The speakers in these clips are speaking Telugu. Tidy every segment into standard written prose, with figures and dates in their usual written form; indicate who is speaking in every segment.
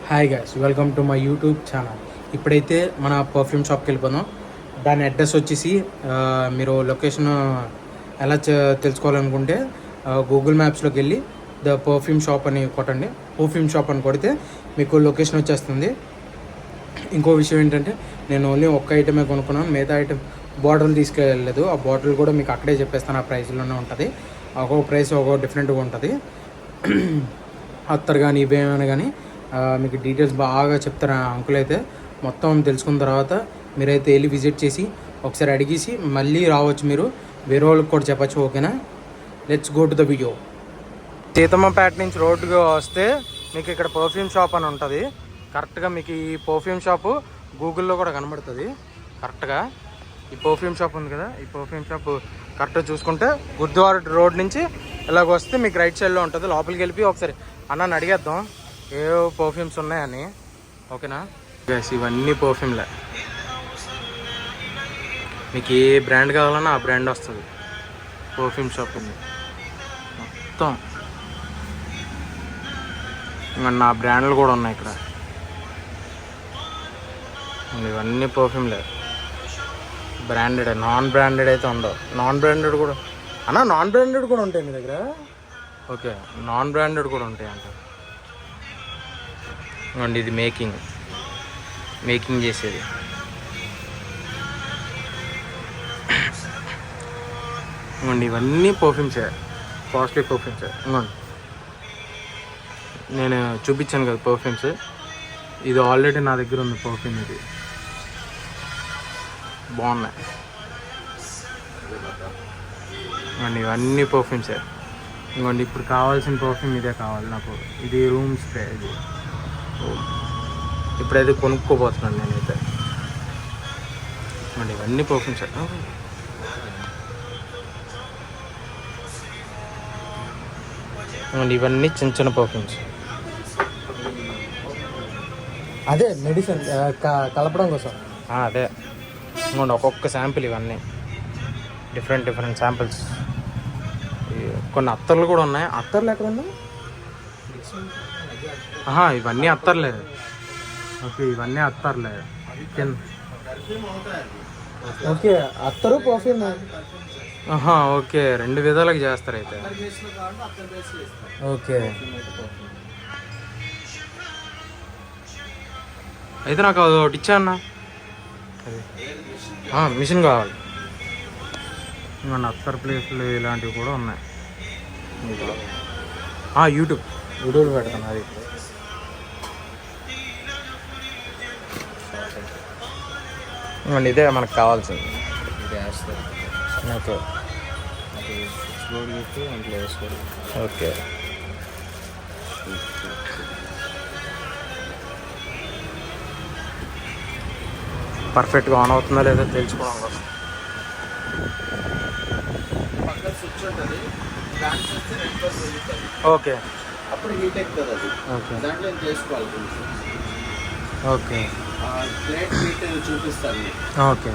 Speaker 1: Hi guys, welcome to my YouTube channel. ఇప్పుడైతే మన పర్ఫ్యూమ్ షాప్కి వెళ్ళిపోదాం. దాని అడ్రస్ వచ్చేసి మీరు లొకేషన్ ఎలా తెలుసుకోవాలనుకుంటే గూగుల్ మ్యాప్స్లోకి వెళ్ళి ద పర్ఫ్యూమ్ షాప్ అని కొట్టండి. పర్ఫ్యూమ్ షాప్ అని కొడితే మీకు లొకేషన్ వచ్చేస్తుంది. ఇంకో విషయం ఏంటంటే నేను ఓన్లీ ఒక్క ఐటమే కొనుక్కున్నాను, మిగతా ఐటమ్ బాటిల్ తీసుకెళ్ళలేదు. ఆ బాటిల్ కూడా మీకు అక్కడే చెప్పేస్తాను, ఆ ప్రైస్లోనే ఉంటుంది. ఒక్కొక్క ప్రైస్ ఒక్కొక్క డిఫరెంట్గా ఉంటుంది. అత్తర్ కానీ ఇవేమైనా కానీ మీకు డీటెయిల్స్ బాగా చెప్తారు అంకుల్ అయితే. మొత్తం తెలుసుకున్న తర్వాత మీరైతే వెళ్ళి విజిట్ చేసి ఒకసారి అడిగేసి మళ్ళీ రావచ్చు. మీరు వేరే వాళ్ళకి కూడా చెప్పచ్చు. ఓకేనా? Let's go to the video. Seethammapeta నుంచి రోడ్డుగా వస్తే మీకు ఇక్కడ పర్ఫ్యూమ్ షాప్ అని ఉంటుంది. కరెక్ట్గా మీకు ఈ పర్ఫ్యూమ్ షాపు గూగుల్లో కూడా కనబడుతుంది. కరెక్ట్గా ఈ పర్ఫ్యూమ్ షాప్ ఉంది కదా, ఈ పర్ఫ్యూమ్ షాప్ కరెక్ట్గా చూసుకుంటే గురుద్వార రోడ్ నుంచి ఇలాగ వస్తే మీకు రైట్ సైడ్లో ఉంటుంది. లోపలికి వెళ్ళి ఒకసారి అన్నని అడిగేద్దాం ఏ పర్ఫ్యూమ్స్ ఉన్నాయని. ఓకేనా? గ్యాస్ ఇవన్నీ పర్ఫ్యూమ్లే. మీకు ఏ బ్రాండ్ కావాలన్నా ఆ బ్రాండ్ వస్తుంది. పర్ఫ్యూమ్ షాప్ ఉంది మొత్తం. ఇంకా నా బ్రాండ్లు కూడా ఉన్నాయి ఇక్కడ. ఇవన్నీ పర్ఫ్యూమ్లే. బ్రాండెడ్, నాన్ బ్రాండెడ్ అయితే ఉండవు. నాన్ బ్రాండెడ్ కూడా అన్నా, నాన్ బ్రాండెడ్ కూడా ఉంటాయి మీ దగ్గర? ఓకే, నాన్ బ్రాండెడ్ కూడా ఉంటాయి అంట. ఇవ్వండి, ఇది మేకింగ్ చేసేది. ఇవ్వండి, ఇవన్నీ పర్ఫ్యూమ్సే, కాస్ట్లీ పర్ఫ్యూమ్సే. ఇవ్వండి, నేను చూపించాను కదా పర్ఫ్యూమ్స్. ఇది ఆల్రెడీ నా దగ్గర ఉంది పర్ఫ్యూమ్. ఇది బాగున్నాయి. ఇవ్వండి, ఇవన్నీ పర్ఫ్యూమ్సే. ఇంకోండి, ఇప్పుడు కావాల్సిన పర్ఫ్యూమ్ ఇదే కావాలి నాకు. ఇది రూమ్ స్ప్రే. ఇది ఇప్పుడైతే కొనుక్కోబోతున్నాను నేనైతే. ఇవ్వండి, ఇవన్నీ పర్ఫ్యూమ్స్. ఇవ్వండి, ఇవన్నీ చిన్న చిన్న పర్ఫ్యూమ్స్. అదే మెడిసిన్ కలపడం కోసం. అదే. ఇంకోండి, ఒక్కొక్క శాంపిల్. ఇవన్నీ డిఫరెంట్ శాంపిల్స్. కొన్ని అత్తర్లు కూడా ఉన్నాయి. అత్తర్లు ఎక్కడ ఉన్నాయి? ఇవన్నీ అత్తర్లేదు. ఓకే, ఇవన్నీ అత్తర్లే. ఓకే, అత్తరు పర్ఫ్యూమ్. ఓకే, రెండు విధాలుగా చేస్తారు అయితే. ఓకే, అయితే నాకు అది ఒకటి ఇచ్చా అన్న. మిషన్ కావాలి. ఇంకా అత్తర్ ప్లేస్లు ఇలాంటివి కూడా ఉన్నాయి. యూట్యూబ్ పెడతాను. అది ఇవ్వండి, ఇదే మనకు కావాల్సింది. Okay okay. పర్ఫెక్ట్గా ఆన్ అవుతుందా లేదా తెలుసుకోవడం కోసం. ఓకే,
Speaker 2: అప్పుడు హీట్ ఎక్కుతుంది. అది
Speaker 1: ఓకే,
Speaker 2: దాంట్లో చేసుకోవాలి.
Speaker 1: ఓకే,
Speaker 2: ప్లేట్ హీట్ చూపిస్తాను.
Speaker 1: ఓకే.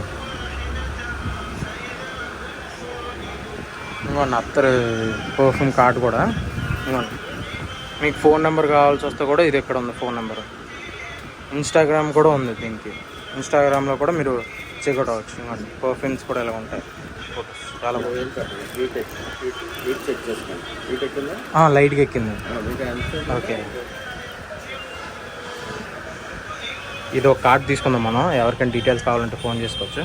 Speaker 1: ఇంకోండి, అత్తరు పర్ఫ్యూమ్ కార్డ్ కూడా. ఇంకోండి, మీకు ఫోన్ నెంబర్ కావాల్సి వస్తే కూడా ఇది ఎక్కడ ఉంది ఫోన్ నెంబర్. ఇన్స్టాగ్రామ్ కూడా ఉంది దీనికి. ఇన్స్టాగ్రామ్లో కూడా మీరు చెక్అవుట్ అవ్వచ్చు. ఇంకోండి, పర్ఫ్యూమ్స్ కూడా ఇలా ఉంటాయి. ఫోటోస్ చాలా లైట్గా ఎక్కింది. ఓకే, ఇది ఒక కార్డ్ తీసుకుందాం మనం. ఎవరికైనా డీటెయిల్స్ కావాలంటే ఫోన్ చేసుకోవచ్చు.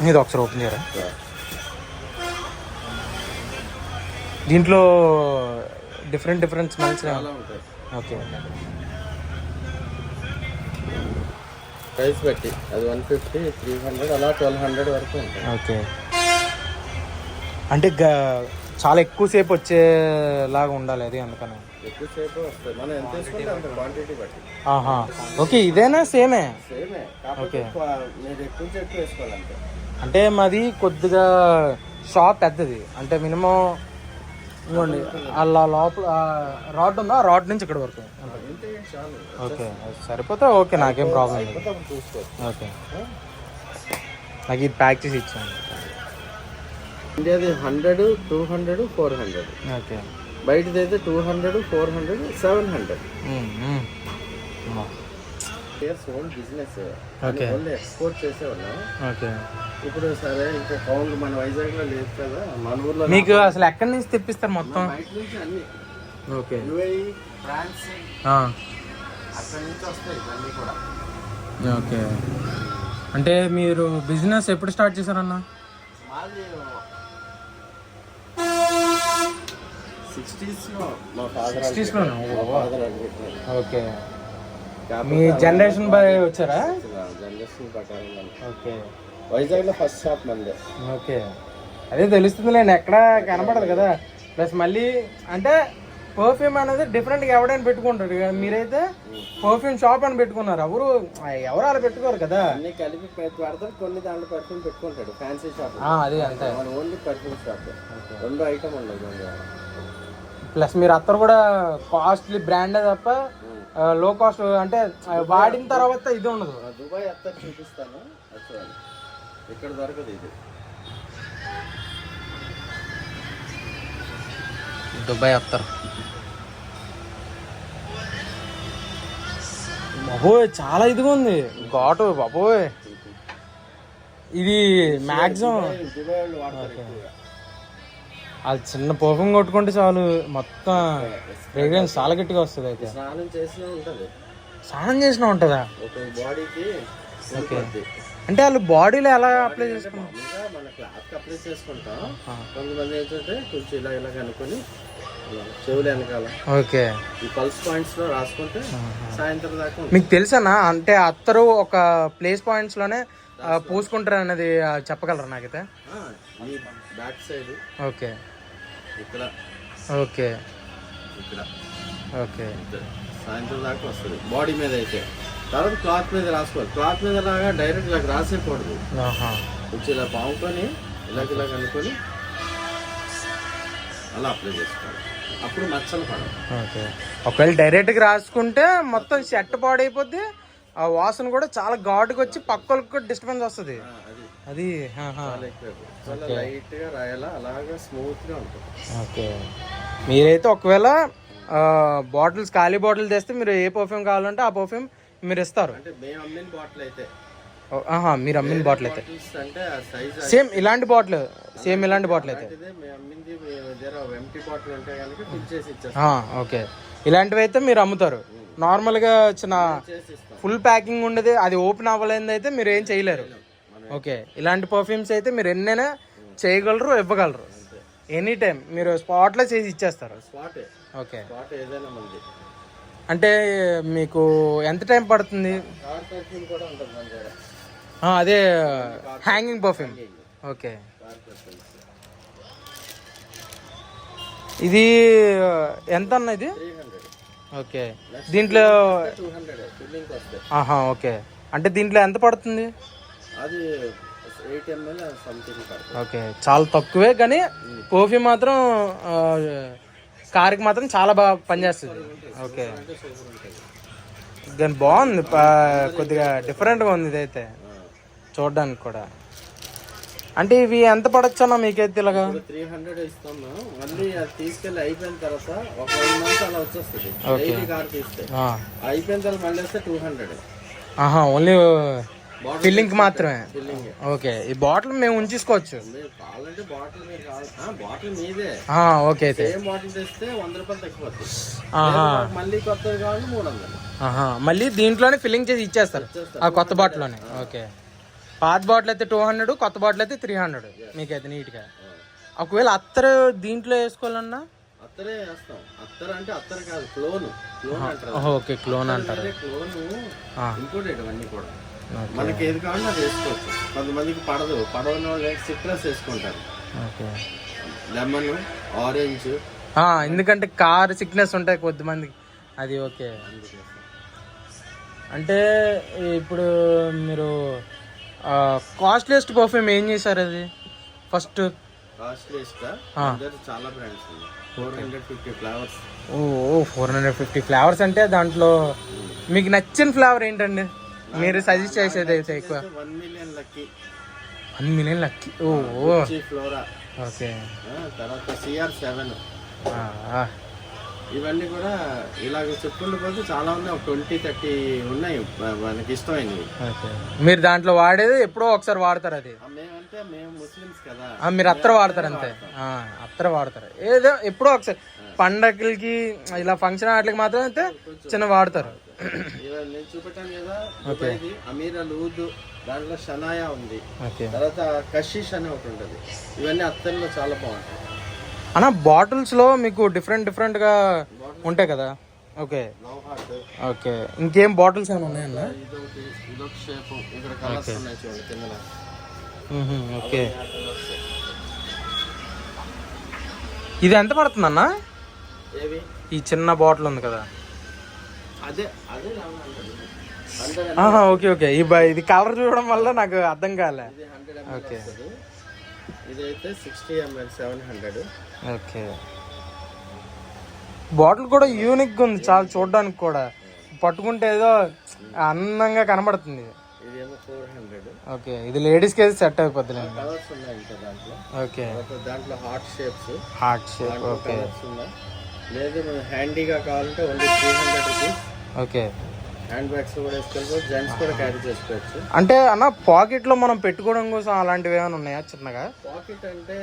Speaker 1: ఇది ఒకసారి ఓపెన్ చేయరా? దీంట్లో డిఫరెంట్ స్మెల్స్
Speaker 2: ఉంటాయి.
Speaker 1: ఓకే,
Speaker 2: ప్రైస్ బట్టి అది 150, 300 అలా 1200 వరకు ఉంటాయి.
Speaker 1: ఓకే, అంటే చాలా ఎక్కువసేపు వచ్చేలాగా ఉండాలి అది, అందుకని.
Speaker 2: ఎక్కువసేపు వస్తుంది. మనం ఎంత తీసుకుంటే అంత క్వాంటిటీ బట్టి.
Speaker 1: ఓకే, ఇదేనా? సేమే.
Speaker 2: ఓకే, మీరు ఎక్కువ వేసుకోవాలంటే.
Speaker 1: అంటే మాది కొద్దిగా షాప్ పెద్దది. అంటే మినిమం ఇవ్వండి, అలా లోపల రాడ్ ఉందా? రాడ్ నుంచి ఇక్కడ వరకు. ఓకే, సరిపోతే ఓకే, నాకేం ప్రాబ్లం లేదు. ఓకే, నాకు ఇది ప్యాక్ చేసి ఇచ్చాను.
Speaker 2: ఇండియాది 100, 200, 400.
Speaker 1: ఓకే,
Speaker 2: బయటదైతే 200, 400, 700 years own business. Only export చేసేవాళ్ళం.
Speaker 1: ఓకే.
Speaker 2: ఇప్పుడు సరే ఇంకా కౌంట్ మన వైజాగ్లో లేదు కదా, మన ఊర్లో.
Speaker 1: మీకు అసలు ఎక్కడి నుంచి తెప్పిస్తారు మొత్తం?
Speaker 2: బయట నుంచి అన్ని.
Speaker 1: ఓకే.
Speaker 2: యుఏఈ, ఫ్రాన్స్ అక్కడి నుంచి వస్తాయి అన్నీ కూడా.
Speaker 1: ఓకే. అంటే మీరు బిజినెస్ ఎప్పుడు స్టార్ట్ చేశారన్న?
Speaker 2: మాది 60s లో మా ఫాదర్.
Speaker 1: 60s లోనా?
Speaker 2: Father.
Speaker 1: Okay. Me generation by వచ్చారా?
Speaker 2: జనరేషన్ ప్రకారం.
Speaker 1: ఓకే.
Speaker 2: వైజాగ్లో ఫస్ట్ షాప్ మందే.
Speaker 1: ఓకే. అదే తెలుస్తుంది లేండి, ఎక్కడ కనపడదు కదా. ప్లస్ మళ్ళీ అంటే పర్ఫ్యూమ్ అనేది డిఫరెంట్గా ఎవడైనా పెట్టుకుంటాడు కదా, మీరైతే పర్ఫ్యూమ్ షాప్ అని పెట్టుకున్నారు. ఎవరు అలా పెట్టుకోరు కదా.
Speaker 2: అన్ని కలిపి పెడతారు, కొన్ని దాంట్లో పర్ఫ్యూమ్ పెట్టుకుంటాడు. ఫ్యాన్సీ షాప్
Speaker 1: అది అంతే.
Speaker 2: మన ఓన్లీ పర్ఫ్యూమ్ షాప్. రెండు ఐటమ్ ఉండదు.
Speaker 1: ప్లస్ మీరు అత్తరు కూడా కాస్ట్లీ బ్రాండే తప్ప లో కాస్ట్ అంటే వాడిన తర్వాత ఇది ఉండదు.
Speaker 2: దుబాయ్ అత్తరు చూపిస్తాను, ఇక్కడ దొరకదు ఇది.
Speaker 1: దుబాయ్ అత్తరు బాబోయ్, చాలా ఇదిగా ఉంది ఘాటు బాబోయ్. ఇది మ్యాక్సిమం
Speaker 2: దుబాయ్ వాళ్ళు వాడతారు ఎక్కువగా.
Speaker 1: అది చిన్న పర్ఫ్యూమ్ కొట్టుకుంటే చాలు మొత్తం ఫ్రేగ్రెన్స్ చాలా గట్టిగా వస్తుంది. అయితే
Speaker 2: స్నానం చేసినా ఉంటుంది.
Speaker 1: స్నానం చేసినా ఉంటుందా?
Speaker 2: ఒక బాడీకి.
Speaker 1: ఓకే. అంటే వాళ్ళు బాడీలో ఎలా అప్లై చేసుకుంటాం?
Speaker 2: మన క్లాత్ అప్లై చేసుకుంటాం. కొంతమంది ఏంటంటే కొంచెం ఇలా ఇలా కనుక్కొని చెవులు వెనకాల
Speaker 1: ఓకే
Speaker 2: ఈ పల్స్ పాయింట్స్ లో రాసుకుంటే సాయంత్రం దాకా.
Speaker 1: మీకు తెలుసనా అంటే అత్తరు ఒక ప్లేస్ పాయింట్స్ లోనే పూసుకుంటారు అన్నది చెప్పగలరా నాకైతే?
Speaker 2: Back side.
Speaker 1: ఓకే.
Speaker 2: ఇక్కడ. ఓకే. ఇక్కడ. ఓకే. సాయంత్రం దాకా వస్తుంది బాడీ మీద అయితే. తర్వాత క్లాత్ మీద రాసుకోవాలి. క్లాత్ మీద లాగా డైరెక్ట్ ఇలా రాసేయకూడదు. కొంచెం ఇలా పాముకొని ఇలాగ అనుకొని అలా అప్లై చేసుకోవాలి. అప్పుడు మచ్చలు పడవు. ఓకే.
Speaker 1: ఒకవేళ డైరెక్ట్గా రాసుకుంటే మొత్తం సెట్ పాడైపోద్ది, ఆ వాసన కూడా చాలా ఘాటుగా వచ్చి పక్కలకు కూడా డిస్టర్బెన్స్ వస్తుంది. అది
Speaker 2: లైట్ గా రాయాలా, అలాగా స్మూత్ గా ఉంటుంది.
Speaker 1: ఓకే. మీరైతే ఒకవేళ బాటిల్స్ ఖాళీ బాటిల్ తెస్తే మీరు ఏ పర్ఫ్యూమ్ కావాలంటే ఆ పర్ఫ్యూమ్ మీరు ఇస్తారు.
Speaker 2: అంటే మేము అమ్మిన బాటిల్ అయితే.
Speaker 1: మీరు అమ్మిన బాటిల్ అయితే
Speaker 2: అంటే
Speaker 1: సేమ్ ఇలాంటి బాటిల్ అయితే ఓకే. ఇలాంటివి అయితే మీరు అమ్ముతారు. నార్మల్గా చిన్న ఫుల్ ప్యాకింగ్ ఉండేది అది ఓపెన్ అవ్వలేనిది అయితే మీరు ఏం చేయలేరు. ఓకే. ఇలాంటి పర్ఫ్యూమ్స్ అయితే మీరు ఎన్నైనా చేయగలరు, ఇవ్వగలరు. ఎనీ టైం మీరు స్పాట్లో చేసి ఇచ్చేస్తారు. ఓకే. అంటే మీకు ఎంత టైం పడుతుంది? అదే హ్యాంగింగ్ పర్ఫ్యూమ్. ఓకే. ఇది ఎంత అన్న ఇది? ఓకే. దీంట్లో ఓకే. అంటే దీంట్లో ఎంత పడుతుంది? ఓకే. చాలా తక్కువే, కానీ పర్ఫ్యూమ్ మాత్రం కార్కి మాత్రం చాలా బాగా పనిచేస్తుంది. ఓకే. దాని బాగుంది, కొద్దిగా డిఫరెంట్గా ఉంది ఇదైతే చూడడానికి కూడా. అంటే ఇవి ఎంత పడచ్చు అన్న మీకైతే? ఇలాగా
Speaker 2: 300 ఇస్తాము. మళ్ళీ అది తీసుకెళ్ళి అయిపోయిన తర్వాత ఒక 1 month అలా వచ్చేస్తుంది. అయిపోయిన తర్వాత మళ్ళీ వస్తే 200.
Speaker 1: ఓన్లీ ఫిల్లింగ్ మాత్రమే. ఓకే. ఈ బాటిల్ మేము ఉంచేసుకోవచ్చు.
Speaker 2: బాటిల్ మీదే.
Speaker 1: ఓకే. అయితే
Speaker 2: బాటిల్ తెస్తే 100 రూపాయలు తగ్గిపోతుంది. మళ్ళీ కొత్తది కావాలి 300.
Speaker 1: మళ్ళీ దీంట్లోనే ఫిల్లింగ్ చేసి ఇచ్చేస్తారు ఆ కొత్త బాటిల్లోనే. ఓకే. పాత బాటిల్ అయితే 200, కొత్త బాటిల్ అయితే 300 మీకైతే నీట్గా. ఒకవేళ అత్తరు దీంట్లో వేసుకోవాలన్నా
Speaker 2: అత్తరే వేస్తాం. అత్తరు అంటే అత్తరు కాదు, క్లోన్ అంటారు.
Speaker 1: ఓకే. క్లోన్ అంటారు.
Speaker 2: క్లోన్ ఇంపోర్టెడ్ అన్నీ కూడా. మనకి ఏది కావాలో అది వేసుకోవచ్చు. కొంతమందికి పడవని వాళ్ళు సిట్రస్ వేసుకుంటారు.
Speaker 1: ఓకే.
Speaker 2: Lemon, orange.
Speaker 1: ఎందుకంటే కార్ సిక్నెస్ ఉంటాయి కొద్దిమందికి. అది ఓకే. అంటే ఇప్పుడు మీరు కాస్ట్లీయెస్ట్ పర్ఫ్యూమ్ ఏం చేశారు? అది ఫస్ట్
Speaker 2: కాస్ట్లీయెస్ట్ చాలా బ్రాండ్స్ ఉన్నాయి. 450 ఫ్లేవర్స్.
Speaker 1: 450 ఫ్లేవర్స్. అంటే దాంట్లో మీకు నచ్చిన ఫ్లేవర్ ఏంటండి? మీరు సజెస్ట్ చేసేది అయితే ఎక్కువ?
Speaker 2: 1 million lucky.
Speaker 1: 1 million lucky. Flora. Okay.
Speaker 2: తర్వాత CR7. ఇవన్నీ కూడా ఇలాగ చెప్పుకుంటూ పోతే చాలా ఉన్నాయి, ఒక 20-30 ఉన్నాయి మనకి ఇష్టమైనవి.
Speaker 1: మీరు దాంట్లో వాడేది ఎప్పుడో ఒకసారి వాడతారు అది?
Speaker 2: మేమంటే మేము ముస్లిమ్స్ కదా,
Speaker 1: మీరు అత్తర వాడతారు అంతే? అత్తర వాడతారు ఏదో ఎప్పుడో ఒకసారి పండగలకి ఇలా ఫంక్షన్ వాటికి మాత్రం అయితే చిన్న వాడతారు.
Speaker 2: నేను చూపెట్టాను కదా దుబాయ్ది అమీరా లూద్, దాంట్లో షనాయా ఉంది, తర్వాత కషిష్ అని ఒకటి ఉంటుంది. ఇవన్నీ అత్తర్లో చాలా బాగుంటాయి
Speaker 1: అన్న. బాటిల్స్ లో మీకు డిఫరెంట్ గా ఉంటాయి కదా? Okay okay. ఇంకేం బాటిల్స్ ఏమైనా ఉన్నాయన్న?
Speaker 2: ఇదొక షేప్, ఇక్కడ కలర్స్ ఉన్నాయి చూడండి కింద.
Speaker 1: ఓకే. ఇది ఎంత పడుతుంది అన్న?
Speaker 2: ఏవి? ఈ
Speaker 1: చిన్న బాటిల్ ఉంది కదా?
Speaker 2: అదే
Speaker 1: ఓకే ఓకే. ఇది కలర్ చూడడం వల్ల నాకు అర్థం కాలే. ఓకే.
Speaker 2: ఇదైతే 60 ml 700.
Speaker 1: ఓకే. బాటిల్ కూడా యూనిక్ గా ఉంది చాలా చూడడానికి కూడా, పట్టుకుంటే ఏదో అందంగా కనబడుతుంది.
Speaker 2: ఇదేమో 400.
Speaker 1: ఓకే. ఇది లేడీస్ కి సెట్ అయిపోద్ది.
Speaker 2: కలర్స్ ఉన్నాయి ఇంకా దాంట్లో.
Speaker 1: ఓకే.
Speaker 2: దాంట్లో హార్ట్ షేప్.
Speaker 1: ఓకే.
Speaker 2: లేదు హ్యాండీగా కావాలంటే only 300 rupees.
Speaker 1: Okay.
Speaker 2: Hand bags కూడా వేసుకోవచ్చు, జెంట్స్ కూడా క్యారీ చేసుకోవచ్చు.
Speaker 1: అంటే అన్న పాకెట్ లో మనం పెట్టుకోవడం కోసం అలాంటివి ఏమైనా ఉన్నాయా చిన్నగా?
Speaker 2: పాకెట్ అంటే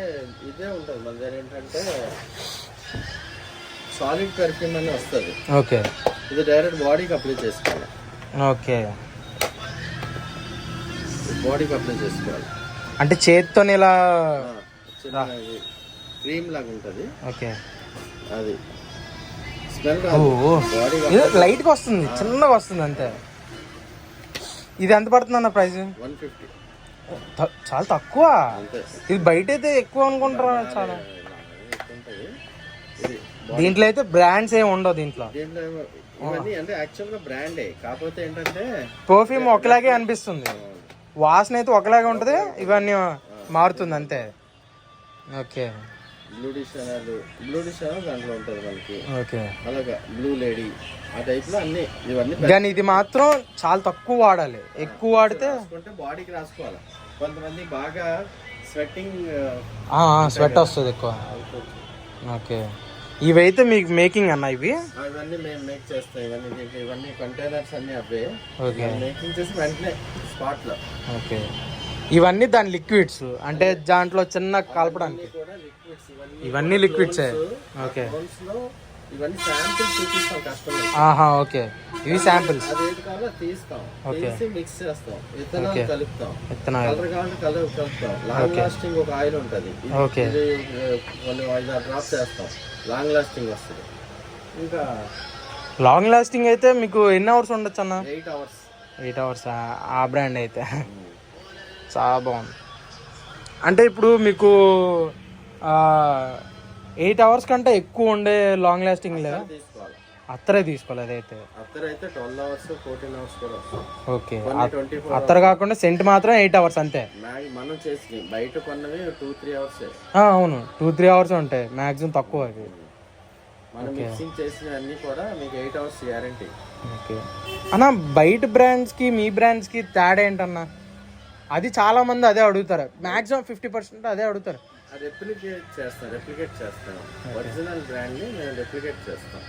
Speaker 2: ఇదే ఉంటుంది మన దగ్గర. ఏంటంటే సాలిడ్ పర్ఫ్యూమ్ అని వస్తుంది.
Speaker 1: ఓకే.
Speaker 2: ఇది డైరెక్ట్ బాడీకి అప్లై చేసుకోవాలి.
Speaker 1: ఓకే.
Speaker 2: బాడీకి అప్లై చేసుకోవాలి
Speaker 1: అంటే చేతితో ఇలా
Speaker 2: క్రీమ్ లాగా ఉంటుంది.
Speaker 1: ఓకే.
Speaker 2: అది స్మెల్
Speaker 1: లైట్ గా వస్తుంది, చిన్నగా వస్తుంది అంతే. ఇది ఎంత పడుతుంది అన్న ప్రైస్?
Speaker 2: 150.
Speaker 1: చాలా తక్కువ. ఇది బయట అయితే ఎక్కువ అనుకుంటారా? చాలా. దీంట్లో అయితే బ్రాండ్స్ ఏమి ఉండవు దీంట్లో.
Speaker 2: అంటే యాక్చువల్ గా బ్రాండే, కాకపోతే ఏంటంటే
Speaker 1: పర్ఫ్యూమ్ ఒకలాగే అనిపిస్తుంది, వాసన అయితే ఒకలాగే ఉంటది, ఇవన్నీ మారుతుంది అంతే. ఓకే.
Speaker 2: బ్లూ డిషనల్ దాంట్లో ఉంటుంది మనకి.
Speaker 1: ఓకే.
Speaker 2: అలాగా బ్లూ లేడీ ఆ టైప్ లో అన్ని ఇవన్నీ.
Speaker 1: కానీ ఇది మాత్రం చాలా తక్కువ వాడాలి, ఎక్కువ వాడితే
Speaker 2: బాడీకి రాసుకోవాలి. కొంతమంది బాగా
Speaker 1: స్వెట్ వస్తుంది ఎక్కువ. ఓకే. ఇవైతే మీకు మేకింగ్ అన్న?
Speaker 2: ఇవన్నీ మేము మేక్ చేస్తాం. ఇవన్నీ కంటైనర్స్ అన్ని అవే.
Speaker 1: ఓకే.
Speaker 2: మేకింగ్ చేసి వెంటనే స్పాట్ లో.
Speaker 1: ఓకే. ఇవన్నీ దాని లిక్విడ్స్ అంటే దాంట్లో చిన్న కలపడానికి. ఇవన్నీ లిక్విడ్స్. ఓకే.
Speaker 2: ఇవన్నీ శాంపిల్స్ చూపిస్తాం కస్టమర్.
Speaker 1: ఓకే. ఇవి శాంపిల్స్.
Speaker 2: అదేది కావాలో తీస్తాం, తీసి మిక్స్ చేస్తాం, విత్తనాలు కలుపుతాం, కలర్ కావాలంటే కలర్ కలుపుతాం. లాంగ్ లాస్టింగ్ ఒక ఆయిల్ ఉంటుంది.
Speaker 1: ఓకే.
Speaker 2: కొన్ని 5-6 డ్రాప్స్ చేస్తాం, లాంగ్ లాస్టింగ్ వస్తుంది. ఇంకా
Speaker 1: లాంగ్ లాస్టింగ్ అయితే మీకు ఎన్ని అవర్స్ ఉండొచ్చు అన్న?
Speaker 2: 8 hours.
Speaker 1: 8 hours. ఆ బ్రాండ్ అయితే చాలా బాగుంది. అంటే ఇప్పుడు మీకు 8 hours కంటే ఎక్కువ ఉండే లాంగ్ లాస్టింగ్ లేదా? అత్తరే తీసుకోవాలి. అదైతే
Speaker 2: అత్తర్ అయితే 12 hours 14 hours కూడా వస్తుంది.
Speaker 1: ఓకే. అత్తర్ కాకుండా సెంట్ మాత్రం 8 hours అంతే.
Speaker 2: మనం చేసి బయట కొన్నవి 2-3 hours.
Speaker 1: అవును, 2-3 hours ఉంటాయి మాక్సిమం, తక్కువ అవి.
Speaker 2: మనం మిక్సింగ్ చేసిన అన్ని కూడా మీకు 8 hours గ్యారంటీ.
Speaker 1: ఓకే అన్న. బయట బ్రాండ్స్ కి మీ బ్రాండ్స్ కి తేడా ఏంటన్నా? అది చాలా మంది అదే అడుగుతారు, మాక్సిమం 50% అదే అడుగుతారు.
Speaker 2: రెప్లికేట్ చేస్తాం. ఒరిజినల్ బ్రాండ్ ని మేము రెప్లికేట్ చేస్తాం.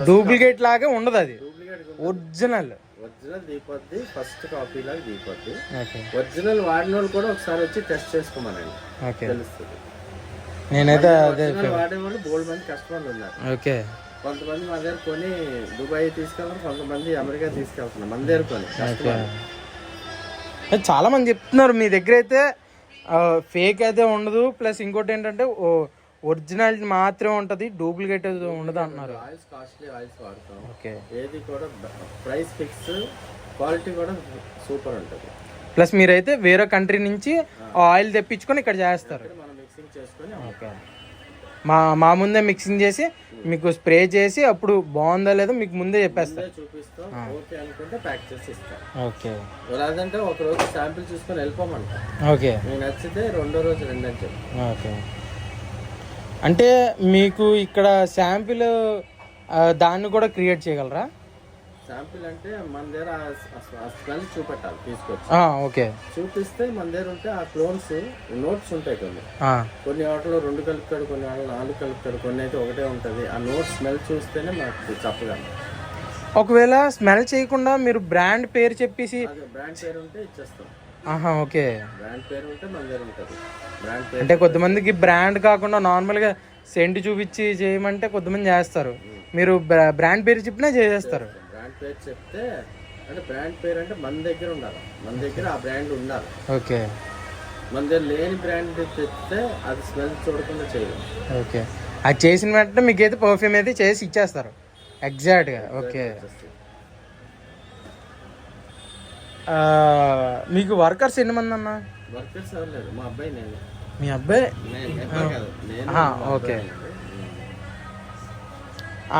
Speaker 1: డూప్లికేట్ లాగా ఉండదు అది, ఒరిజినల్
Speaker 2: దీపొద్ది. ఫస్ట్ కాపీ లాగా దీపొద్ది. ఒరిజినల్ వాడిన వాళ్ళు కూడా ఒకసారి వచ్చి టెస్ట్ చేసుకోమనండి, తెలుస్తుంది.
Speaker 1: నేనైతే అదే
Speaker 2: వాడేవాళ్ళు బోల్డ్ మంది కస్టమర్లు ఉన్నారు.
Speaker 1: ఓకే.
Speaker 2: కొంతమంది మన దగ్గర కొని దుబాయ్ తీసుకెళ్తారు, కొంతమంది అమెరికా తీసుకెళ్తున్నారు మన దగ్గర కొని.
Speaker 1: చాలా మంది చెప్తున్నారు మీ దగ్గర అయితే ఫేక్ అయితే ఉండదు, ప్లస్ ఇంకోటి ఏంటంటే ఒరిజినాలిటీ మాత్రమే ఉంటుంది, డూప్లికేట్ ఉండదు అంటున్నారు.
Speaker 2: ఆయిల్స్ కాస్ట్లీ ఆయిల్స్ వాడతాం.
Speaker 1: ఓకే.
Speaker 2: ఏది కూడా ప్రైస్ ఫిక్స్, క్వాలిటీ కూడా సూపర్ ఉంటుంది.
Speaker 1: ప్లస్ మీరైతే వేరే కంట్రీ నుంచి ఆయిల్ తెప్పించుకొని ఇక్కడ చేస్తారు.
Speaker 2: మనం మిక్సింగ్ చేసుకొని.
Speaker 1: ఓకే. మా ముందే మిక్సింగ్ చేసి మీకు స్ప్రే చేసి అప్పుడు బాగుందా లేదో మీకు ముందే చెప్పేస్తారు,
Speaker 2: చూపిస్తాం. ఓకే అనుకుంటే ప్యాక్ చేసి ఇస్తాం.
Speaker 1: ఓకే.
Speaker 2: లేదంటే ఒక రోజు శాంపిల్ చూసుకొని వెళ్ళిపోమంట.
Speaker 1: ఓకే.
Speaker 2: మీకు నచ్చితే రెండో రోజు రెండని చెప్పి.
Speaker 1: ఓకే. అంటే మీకు ఇక్కడ శాంపిల్ దాన్ని కూడా క్రియేట్ చేయగలరా?
Speaker 2: శాంపిల్ అంటే మన దగ్గర ఆ స్మెల్ చూపెట్టాలి తీసుకొచ్చి.
Speaker 1: ఓకే.
Speaker 2: చూపిస్తే మన దగ్గర ఉంటే ఆ క్లోన్స్ నోట్స్ ఉంటాయి కొన్ని వాటిలో 2 కలుపుతాడు, కొన్ని వాటిలో 4 కలుపుతాడు, కొన్ని అయితే ఒకటే ఉంటుంది. ఆ నోట్స్ స్మెల్ చూస్తేనే మనకు చెప్పగలం.
Speaker 1: ఒకవేళ స్మెల్ చేయకుండా మీరు బ్రాండ్ పేరు చెప్పేసి
Speaker 2: బ్రాండ్ పేరు ఉంటే ఇచ్చేస్తాం.
Speaker 1: ఓకే.
Speaker 2: బ్రాండ్ పేరు ఉంటే మన దగ్గర ఉంటుంది. బ్రాండ్ పేరు
Speaker 1: అంటే కొంతమందికి బ్రాండ్ కాకుండా నార్మల్గా సెంట్ చూపించి చేయమంటే కొంతమంది చేస్తారు. మీరు బ్రాండ్ పేరు చెప్పినా చేసేస్తారు.
Speaker 2: బ్రాండ్ పేరు చెప్తే అంటే బ్రాండ్ పేరు అంటే మన దగ్గర ఉండాలి, మన దగ్గర ఆ బ్రాండ్ ఉండాలి.
Speaker 1: ఓకే.
Speaker 2: మన దగ్గర లేని బ్రాండ్ చెప్తే అది స్మెల్ చూడకుండా చేయలేదు.
Speaker 1: ఓకే. అది చేసిన వెంటనే మీకు అయితే పర్ఫ్యూమ్ అయితే చేసి ఇచ్చేస్తారు ఎగ్జాక్ట్గా. ఓకే. మీకు వర్కర్స్ ఎన్ని మంది అన్న?
Speaker 2: వర్కర్స్ ఎవరు లేదు, మా అబ్బాయి నేను.
Speaker 1: మీ అబ్బాయి? ఓకే.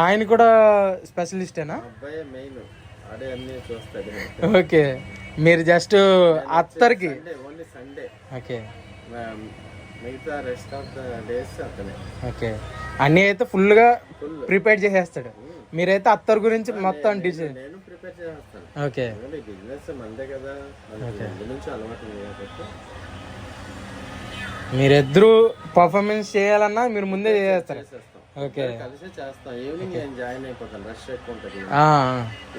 Speaker 1: ఆయన కూడా స్పెషలిస్టేనా?
Speaker 2: అబ్బాయి మెయిన్, అడే అన్ని చూస్తాడు.
Speaker 1: ఓకే. మీరు జస్ట్ అత్తరికి
Speaker 2: ఓన్లీ సండే.
Speaker 1: ఓకే.
Speaker 2: మిగతా రెస్ట్ ఆఫ్ ద డేస్ అతనే.
Speaker 1: ఓకే. అన్నీ అయితే ఫుల్గా ప్రిపేర్ చేసేస్తాడు. మీరైతే అత్తర్ గురించి మొత్తం డిజైన్
Speaker 2: నేను ప్రిపేర్ చేస్తాను.
Speaker 1: ఓకే.
Speaker 2: బిజినెస్ మందే కదా, ముందు నుంచి అలవాటు కాబట్టి
Speaker 1: మీరిద్దరూ పర్ఫార్మెన్స్ చేయాలన్నా మీరు ముందే చేసేస్తారు. ఓకే.
Speaker 2: కలిసి చేస్తాం. ఈవినింగ్ నేను జాయిన్ అయిపోతాను, రష్ ఎక్కువ ఉంటుంది.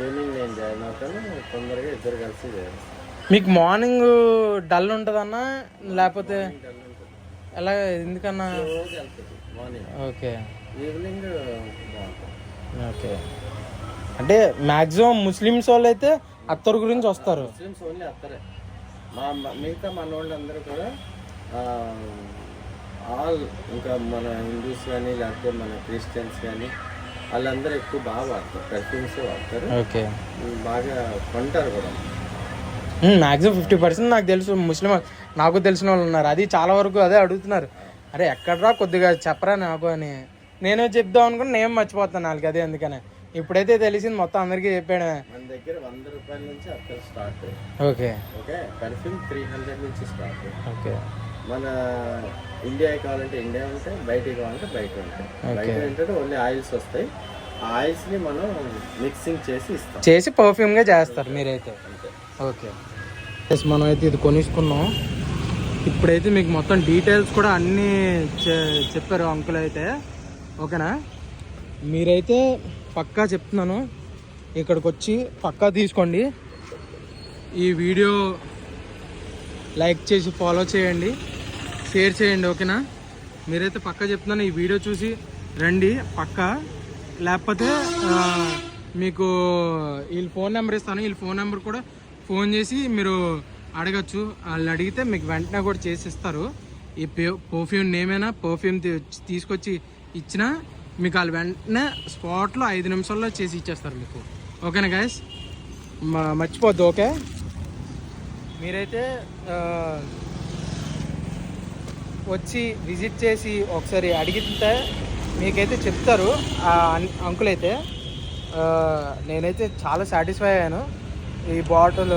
Speaker 2: ఈవినింగ్ నేను జాయిన్ అవుతాను, తొందరగా ఇద్దరు కలిసి చేస్తాం.
Speaker 1: మీకు మార్నింగ్ డల్ ఉంటుందన్నా లేకపోతే ఎలా? ఎందుకన్నా?
Speaker 2: మార్నింగ్.
Speaker 1: ఓకే.
Speaker 2: ఈవినింగ్.
Speaker 1: ఓకే. అంటే మ్యాక్సిమం ముస్లిమ్స్ వాళ్ళు అయితే అత్తర్ గురించి వస్తారు.
Speaker 2: ముస్లిమ్స్ ఓన్లీ అత్తరే. మిగతా మన వాళ్ళు అందరూ కూడా ఆల్, ఇంకా మన హిందూస్ కానీ లేకపోతే మన క్రిస్టియన్స్ కానీ వాళ్ళందరూ ఎక్కువ బాగా వాడతారు, పర్ఫ్యూమ్స్ వాడతారు.
Speaker 1: ఓకే.
Speaker 2: బాగా కొంటారు కూడా.
Speaker 1: మ్యాక్సిమం 50% నాకు తెలుసు ముస్లిం, నాకు తెలిసిన వాళ్ళు ఉన్నారు. అది చాలా వరకు అదే అడుగుతున్నారు, అరే ఎక్కడరా కొద్దిగా చెప్పరా నాకు అని. నేను చెప్దాం అనుకుని నేను మర్చిపోతాను వాళ్ళకి, అదే అందుకనే ఇప్పుడైతే తెలిసింది మొత్తం అందరికీ చెప్పాడు.
Speaker 2: మన దగ్గర 100 రూపాయల నుంచి అక్కడ స్టార్ట్.
Speaker 1: ఓకే.
Speaker 2: ఓకే. పర్ఫ్యూమ్ 300 నుంచి స్టార్ట్.
Speaker 1: ఓకే.
Speaker 2: మన ఇండియా కావాలంటే ఇండియా ఉంటాయి, బయటికి కావాలంటే బయట ఉంటాయి. బయట ఏంటంటే ఓన్లీ ఆయిల్స్ వస్తాయి, ఆ ఆయిల్స్ని మనం మిక్సింగ్ చేసి ఇస్తాం,
Speaker 1: చేసి పర్ఫ్యూమ్గా చేస్తారు మీరైతే. ఓకే. ఎస్, మనం అయితే ఇది కొనుక్కున్నాం. ఇప్పుడైతే మీకు మొత్తం డీటెయిల్స్ కూడా అన్నీ చెప్పారు అంకుల్ అయితే. ఓకేనా? మీరైతే పక్కా చెప్తున్నాను, ఇక్కడికి వచ్చి పక్కా తీసుకోండి. ఈ వీడియో లైక్ చేసి ఫాలో చేయండి, షేర్ చేయండి. ఓకేనా? మీరైతే పక్కా చెప్తున్నాను, ఈ వీడియో చూసి రండి పక్కా. లేకపోతే మీకు వీళ్ళ ఫోన్ నెంబర్ ఇస్తాను, వీళ్ళ ఫోన్ నెంబర్ కూడా ఫోన్ చేసి మీరు అడగచ్చు. వాళ్ళు అడిగితే మీకు వెంటనే కూడా చేసి ఇస్తారు. ఈ పర్ఫ్యూమ్ నేమైనా పర్ఫ్యూమ్ తీసుకొచ్చి ఇచ్చినా మీకు వాళ్ళు వెంటనే స్పాట్లో 5 నిమిషాల్లో చేసి ఇచ్చేస్తారు మీకు. ఓకేనా గైస్? మర్చిపోద్దు. ఓకే. మీరైతే వచ్చి విజిట్ చేసి ఒకసారి అడిగితే మీకైతే చెప్తారు అంకుల్ అయితే. నేనైతే చాలా సాటిస్ఫై అయ్యాను ఈ బాటిల్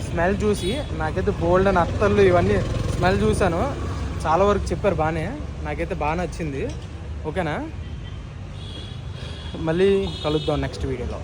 Speaker 1: స్మెల్ చూసి. నాకైతే బోల్డ్ అని అత్తర్లు ఇవన్నీ స్మెల్ చూశాను, చాలా వరకు చెప్పారు బాగానే, నాకైతే బాగా నచ్చింది. ఓకేనా? మళ్ళీ కలుద్దాం నెక్స్ట్ వీడియోలో.